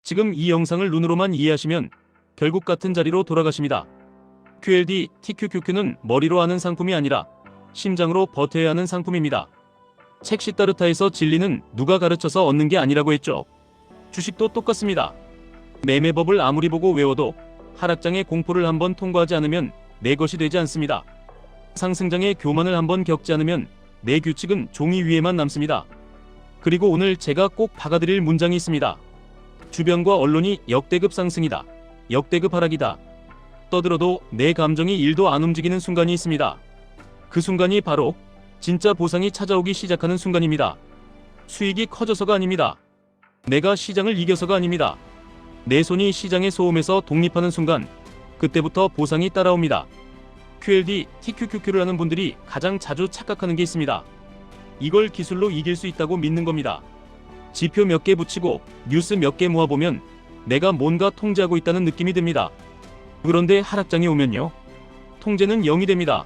지금 이 영상을 눈으로만 이해하시면 결국 같은 자리로 돌아가십니다. QLD, TQQQ는 머리로 하는 상품이 아니라 심장으로 버텨야 하는 상품입니다. 책 시타르타에서 진리는 누가 가르쳐서 얻는 게 아니라고 했죠. 주식도 똑같습니다. 매매법을 아무리 보고 외워도 하락장의 공포를 한번 통과하지 않으면 내 것이 되지 않습니다. 상승장의 교만을 한번 겪지 않으면 내 규칙은 종이 위에만 남습니다. 그리고 오늘 제가 꼭 박아드릴 문장이 있습니다. 주변과 언론이 역대급 상승이다, 역대급 하락이다 떠들어도 내 감정이 1도 안 움직이는 순간이 있습니다. 그 순간이 바로 진짜 보상이 찾아오기 시작하는 순간입니다. 수익이 커져서가 아닙니다. 내가 시장을 이겨서가 아닙니다. 내 손이 시장의 소음에서 독립하는 순간, 그때부터 보상이 따라옵니다. QLD, TQQQ를 하는 분들이 가장 자주 착각하는 게 있습니다. 이걸 기술로 이길 수 있다고 믿는 겁니다. 지표 몇 개 붙이고 뉴스 몇 개 모아보면 내가 뭔가 통제하고 있다는 느낌이 듭니다. 그런데 하락장이 오면요, 통제는 0이 됩니다.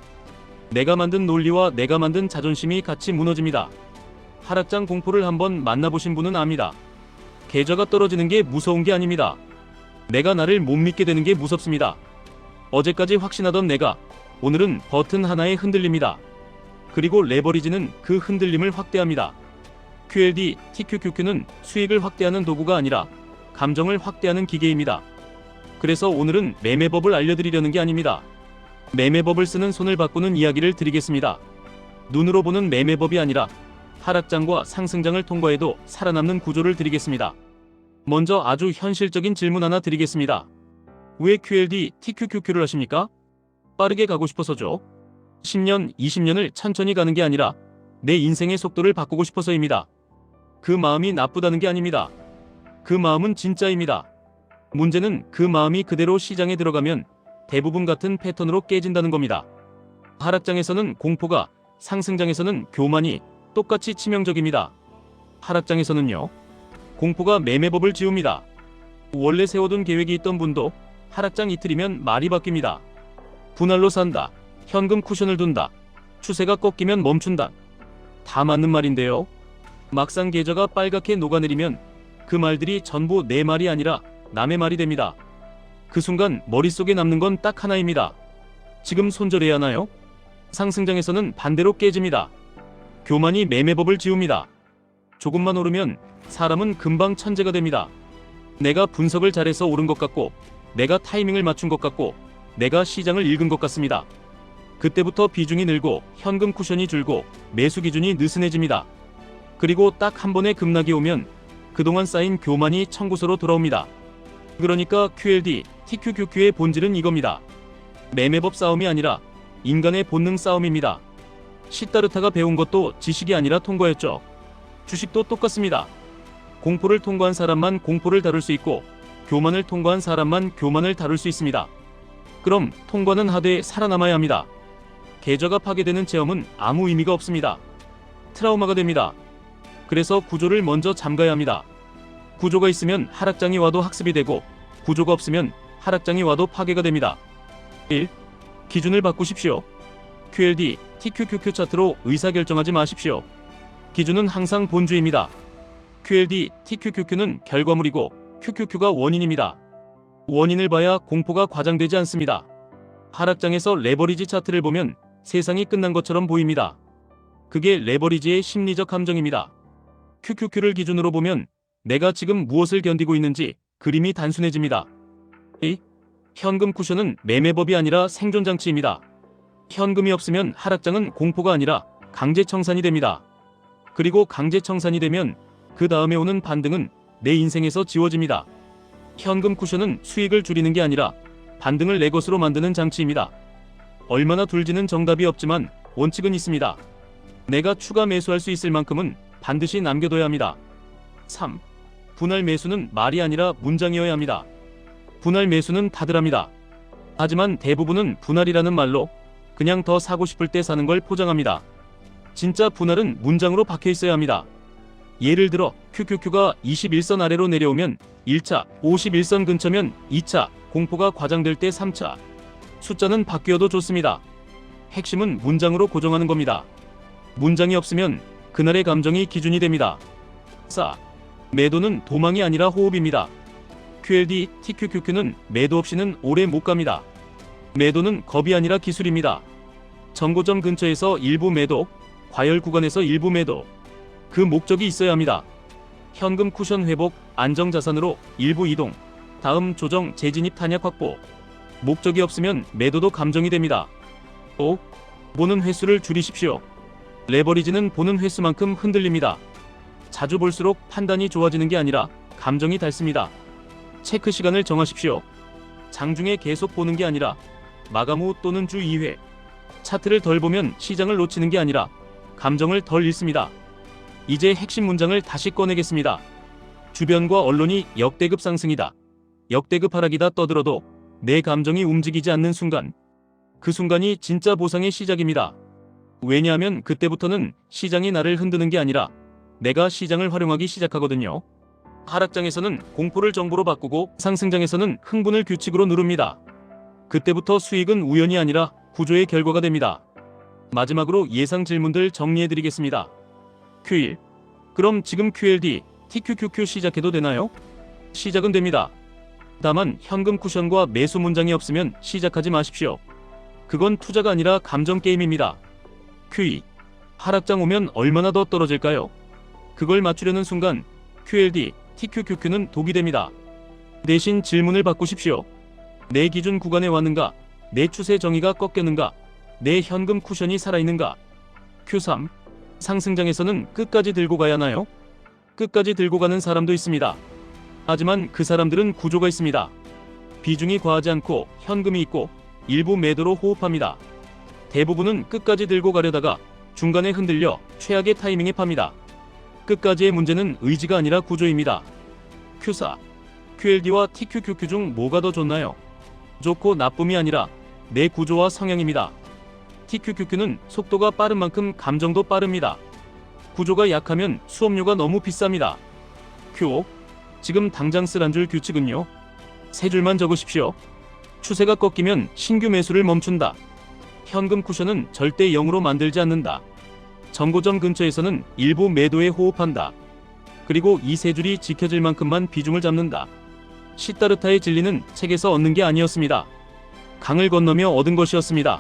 내가 만든 논리와 내가 만든 자존심이 같이 무너집니다. 하락장 공포를 한번 만나보신 분은 압니다. 계좌가 떨어지는 게 무서운 게 아닙니다. 내가 나를 못 믿게 되는 게 무섭습니다. 어제까지 확신하던 내가 오늘은 버튼 하나에 흔들립니다. 그리고 레버리지는 그 흔들림을 확대합니다. QLD, TQQQ는 수익을 확대하는 도구가 아니라 감정을 확대하는 기계입니다. 그래서 오늘은 매매법을 알려드리려는 게 아닙니다. 매매법을 쓰는 손을 바꾸는 이야기를 드리겠습니다. 눈으로 보는 매매법이 아니라 하락장과 상승장을 통과해도 살아남는 구조를 드리겠습니다. 먼저 아주 현실적인 질문 하나 드리겠습니다. 왜 QLD, TQQQ를 하십니까? 빠르게 가고 싶어서죠. 10년, 20년을 천천히 가는 게 아니라 내 인생의 속도를 바꾸고 싶어서입니다. 그 마음이 나쁘다는 게 아닙니다. 그 마음은 진짜입니다. 문제는 그 마음이 그대로 시장에 들어가면 대부분 같은 패턴으로 깨진다는 겁니다. 하락장에서는 공포가, 상승장에서는 교만이 똑같이 치명적입니다. 하락장에서는요, 공포가 매매법을 지웁니다. 원래 세워둔 계획이 있던 분도 하락장 이틀이면 말이 바뀝니다. 분할로 산다, 현금 쿠션을 둔다, 추세가 꺾이면 멈춘다. 다 맞는 말인데요. 막상 계좌가 빨갛게 녹아내리면 그 말들이 전부 내 말이 아니라 남의 말이 됩니다. 그 순간 머릿속에 남는 건 딱 하나입니다. 지금 손절해야 하나요? 상승장에서는 반대로 깨집니다. 교만이 매매법을 지웁니다. 조금만 오르면 사람은 금방 천재가 됩니다. 내가 분석을 잘해서 오른 것 같고, 내가 타이밍을 맞춘 것 같고, 내가 시장을 읽은 것 같습니다. 그때부터 비중이 늘고 현금 쿠션이 줄고 매수 기준이 느슨해집니다. 그리고 딱 한 번에 급락이 오면 그동안 쌓인 교만이 청구서로 돌아옵니다. 그러니까 QLD, TQQQ의 본질은 이겁니다. 매매법 싸움이 아니라 인간의 본능 싸움입니다. 시타르타가 배운 것도 지식이 아니라 통과였죠. 주식도 똑같습니다. 공포를 통과한 사람만 공포를 다룰 수 있고, 교만을 통과한 사람만 교만을 다룰 수 있습니다. 그럼 통과는 하되 살아남아야 합니다. 계좌가 파괴되는 체험은 아무 의미가 없습니다. 트라우마가 됩니다. 그래서 구조를 먼저 잠가야 합니다. 구조가 있으면 하락장이 와도 학습이 되고, 구조가 없으면 하락장이 와도 파괴가 됩니다. 1. 기준을 바꾸십시오. QLD, TQQQ 차트로 의사결정하지 마십시오. 기준은 항상 본주입니다. QLD, TQQQ는 결과물이고 QQQ가 원인입니다. 원인을 봐야 공포가 과장되지 않습니다. 하락장에서 레버리지 차트를 보면 세상이 끝난 것처럼 보입니다. 그게 레버리지의 심리적 감정입니다. QQQ를 기준으로 보면 내가 지금 무엇을 견디고 있는지 그림이 단순해집니다. 2. 현금 쿠션은 매매법이 아니라 생존장치입니다. 현금이 없으면 하락장은 공포가 아니라 강제청산이 됩니다. 그리고 강제청산이 되면 그 다음에 오는 반등은 내 인생에서 지워집니다. 현금 쿠션은 수익을 줄이는 게 아니라 반등을 내 것으로 만드는 장치입니다. 얼마나 둘지는 정답이 없지만 원칙은 있습니다. 내가 추가 매수할 수 있을 만큼은 반드시 남겨둬야 합니다. 3. 분할 매수는 말이 아니라 문장이어야 합니다. 분할 매수는 다들 합니다. 하지만 대부분은 분할이라는 말로 그냥 더 사고 싶을 때 사는 걸 포장합니다. 진짜 분할은 문장으로 박혀 있어야 합니다. 예를 들어 QQQ가 21선 아래로 내려오면 1차, 51선 근처면 2차, 공포가 과장될 때 3차. 숫자는 바뀌어도 좋습니다. 핵심은 문장으로 고정하는 겁니다. 문장이 없으면 그날의 감정이 기준이 됩니다. 4. 매도는 도망이 아니라 호흡입니다. QLD, TQQQ는 매도 없이는 오래 못 갑니다. 매도는 겁이 아니라 기술입니다. 정고점 근처에서 일부 매도, 과열 구간에서 일부 매도. 그 목적이 있어야 합니다. 현금 쿠션 회복, 안정자산으로 일부 이동, 다음 조정 재진입 탄약 확보. 목적이 없으면 매도도 감정이 됩니다. 보는 횟수를 줄이십시오. 레버리지는 보는 횟수만큼 흔들립니다. 자주 볼수록 판단이 좋아지는 게 아니라 감정이 닳습니다. 체크 시간을 정하십시오. 장중에 계속 보는 게 아니라 마감 후 또는 주 2회. 차트를 덜 보면 시장을 놓치는 게 아니라 감정을 덜 잃습니다. 이제 핵심 문장을 다시 꺼내겠습니다. 주변과 언론이 역대급 상승이다, 역대급 하락이다 떠들어도 내 감정이 움직이지 않는 순간, 그 순간이 진짜 보상의 시작입니다. 왜냐하면 그때부터는 시장이 나를 흔드는 게 아니라 내가 시장을 활용하기 시작하거든요. 하락장에서는 공포를 정보로 바꾸고 상승장에서는 흥분을 규칙으로 누릅니다. 그때부터 수익은 우연이 아니라 구조의 결과가 됩니다. 마지막으로 예상 질문들 정리해드리겠습니다. Q1. 그럼 지금 QLD, TQQQ 시작해도 되나요? 시작은 됩니다. 다만 현금 쿠션과 매수 문장이 없으면 시작하지 마십시오. 그건 투자가 아니라 감정 게임입니다. Q2. 하락장 오면 얼마나 더 떨어질까요? 그걸 맞추려는 순간 QLD, TQQQ는 독이 됩니다. 대신 질문을 바꾸십시오. 내 기준 구간에 왔는가? 내 추세 정의가 꺾였는가? 내 현금 쿠션이 살아있는가? Q3. 상승장에서는 끝까지 들고 가야 하나요? 끝까지 들고 가는 사람도 있습니다. 하지만 그 사람들은 구조가 있습니다. 비중이 과하지 않고 현금이 있고 일부 매도로 호흡합니다. 대부분은 끝까지 들고 가려다가 중간에 흔들려 최악의 타이밍에 팝니다. 끝까지의 문제는 의지가 아니라 구조입니다. Q4. QLD와 TQQQ 중 뭐가 더 좋나요? 좋고 나쁨이 아니라 내 구조와 성향입니다. TQQQ는 속도가 빠른 만큼 감정도 빠릅니다. 구조가 약하면 수업료가 너무 비쌉니다. Q5. 지금 당장 쓸 한 줄 규칙은요? 세 줄만 적으십시오. 추세가 꺾이면 신규 매수를 멈춘다. 현금 쿠션은 절대 0으로 만들지 않는다. 정고점 근처에서는 일부 매도에 호흡한다. 그리고 이 세 줄이 지켜질 만큼만 비중을 잡는다. 시타르타의 진리는 책에서 얻는 게 아니었습니다. 강을 건너며 얻은 것이었습니다.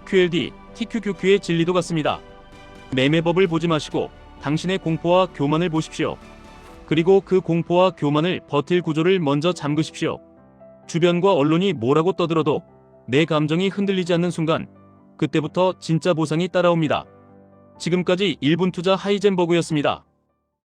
QLD, TQQQ의 진리도 같습니다. 매매법을 보지 마시고 당신의 공포와 교만을 보십시오. 그리고 그 공포와 교만을 버틸 구조를 먼저 잠그십시오. 주변과 언론이 뭐라고 떠들어도 내 감정이 흔들리지 않는 순간, 그때부터 진짜 보상이 따라옵니다. 지금까지 1분 투자 하이젠버그였습니다.